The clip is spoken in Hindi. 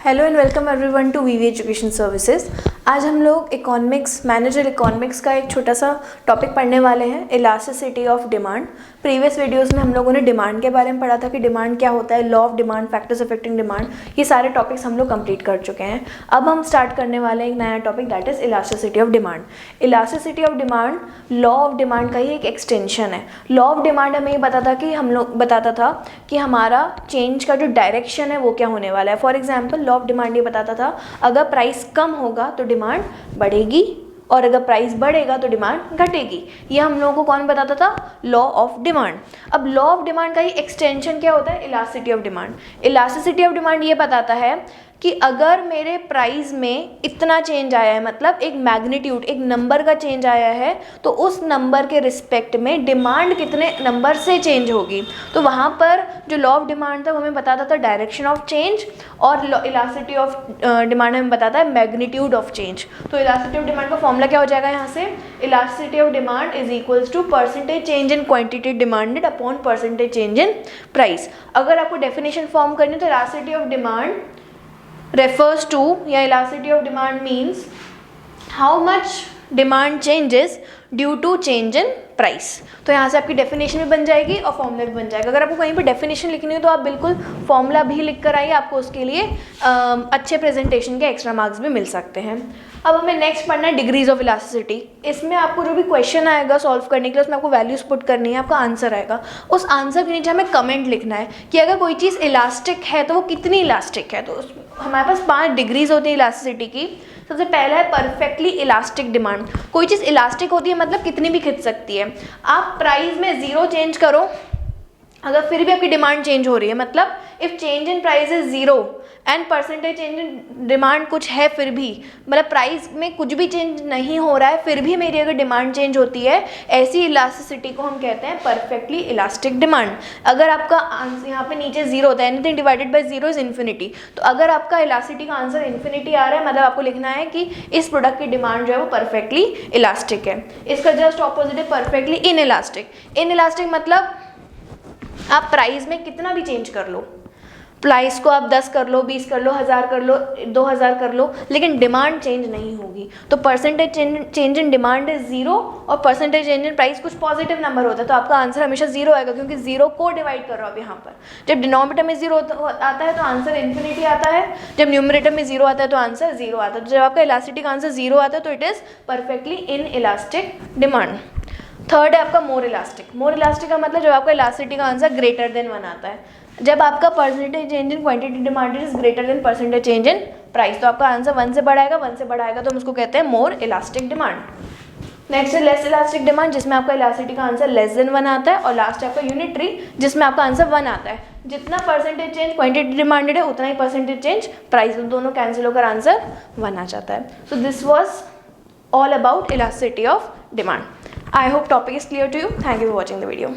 Hello and welcome everyone to VV education services. आज हम लोग इकोनॉमिक्स मैनेजर इकोनॉमिक्स का एक छोटा सा टॉपिक पढ़ने वाले हैं, elasticity of demand. Previous videos में हम लोगों ने डिमांड के बारे में पढ़ा था कि डिमांड क्या होता है, law of demand, factors affecting demand, ये सारे टॉपिक्स हम लोग कंप्लीट कर चुके हैं। अब हम स्टार्ट करने वाले हैं एक नया topic, that is elasticity of demand. Elasticity of demand law of demand का ही एक एक्सटेंशन है। लॉ ऑफ डिमांड हमें ये बताता था कि हमारा चेंज का जो डायरेक्शन है वो क्या होने वाला है। For example law of demand ये बताता था अगर प्राइस कम होगा तो डिमांड बढ़ेगी और अगर प्राइस बढ़ेगा तो डिमांड घटेगी। ये हम लोगों को कौन बताता था? Law of demand. अब लॉ ऑफ डिमांड का ही एक्सटेंशन क्या होता है? Elasticity of demand. Elasticity of demand ये बताता है कि अगर मेरे प्राइस में इतना चेंज आया है, मतलब एक मैग्नीट्यूड, एक नंबर का चेंज आया है, तो उस नंबर के रिस्पेक्ट में डिमांड कितने नंबर से चेंज होगी। तो वहाँ पर जो लॉ ऑफ डिमांड था वो हमें बताता था डायरेक्शन ऑफ चेंज, और इलास्टिसिटी ऑफ डिमांड हमें बताता है मैग्नीट्यूड ऑफ चेंज। तो इलास्टिसिटी ऑफ डिमांड का फॉर्मूला क्या हो जाएगा यहाँ से? Elasticity of demand is equals to percentage change in quantity demanded upon percentage change in price. अगर आपको डेफिनेशन फॉर्म करनी है तो elasticity of demand refers to, या elasticity of demand means how much demand changes due to change in price। तो यहाँ से आपकी डेफिनेशन भी बन जाएगी और फॉर्मूला भी बन जाएगा। अगर आपको कहीं पे डेफिनेशन लिखनी हो तो आप बिल्कुल फॉर्मूला भी लिख कर आइए, आपको उसके लिए अच्छे प्रेजेंटेशन के एक्स्ट्रा मार्क्स भी मिल सकते हैं। अब हमें नेक्स्ट पढ़ना है डिग्रीज ऑफ इलास्टिसिटी। इसमें आपको जो भी क्वेश्चन आएगा सॉल्व करने के लिए, उसमें आपको वैल्यूज पुट करनी है, आपका आंसर आएगा। उस आंसर के नीचे हमें कमेंट लिखना है कि अगर कोई चीज़ इलास्टिक है तो वो कितनी इलास्टिक है। तो हमारे पास 5 डिग्रीज होती है इलास्टिसिटी की। सबसे पहला है परफेक्टली इलास्टिक डिमांड। कोई चीज़ इलास्टिक होती है मतलब कितनी भी खिंच सकती है। आप प्राइस में 0 चेंज करो, अगर फिर भी आपकी डिमांड चेंज हो रही है, मतलब if change in price is 0 and percentage change in demand कुछ है, फिर भी मतलब प्राइस में कुछ भी चेंज नहीं हो रहा है, फिर भी मेरी अगर डिमांड चेंज होती है, ऐसी इलास्टिसिटी को हम कहते हैं परफेक्टली इलास्टिक डिमांड। अगर आपका आंसर यहाँ पे नीचे 0 होता है, anything divided by 0 is infinity, तो अगर आपका इलास्टिसिटी का आंसर इन्फिनिटी आ रहा है, मतलब आपको लिखना है कि इस प्रोडक्ट की डिमांड जो है वो परफेक्टली इलास्टिक है। इसका जस्ट ऑपोजिट है perfectly in elastic. In elastic मतलब आप प्राइस में कितना भी चेंज कर लो, प्राइस को आप 10 कर लो, 20 कर लो, 1000 कर लो, 2000 कर लो, लेकिन डिमांड चेंज नहीं होगी। तो percentage change in demand is 0 और परसेंटेज चेंज इन प्राइस कुछ पॉजिटिव नंबर होता है, तो आपका आंसर हमेशा 0 आएगा, क्योंकि 0 को डिवाइड कर रहा हूँ अब यहाँ पर। जब डिनोमिनेटर में 0 आता है तो आंसर इन्फिनिटी आता है, जब न्यूमरेटर में 0 आता है तो आंसर 0 आता है। तो जब आपका इलास्टिसिटी का आंसर 0 आता है तो it is perfectly in elastic demand. Third है आपका मोर इलास्टिक। मोर इलास्टिक का मतलब जब आपका इलास्टिसिटी का आंसर ग्रेटर देन 1 आता है, जब आपका percentage change in quantity demanded is greater than percentage change in price, तो आपका आंसर 1 से बढ़ाएगा, 1 से बढ़ाएगा तो हम उसको कहते हैं मोर इलास्टिक डिमांड। नेक्स्ट है लेस इलास्टिक डिमांड, जिसमें आपका इलास्टिसिटी का आंसर लेस देन 1 आता है, और लास्ट है आपका यूनिटरी, जिसमें आपका आंसर 1 आता है। जितना परसेंटेज चेंज क्वांटिटी डिमांडेड है उतना ही परसेंटेज चेंज प्राइस, दोनों कैंसिल होकर आंसर 1 आ जाता है। So this was all about elasticity of demand. I hope topic is clear to you. Thank you for watching the video.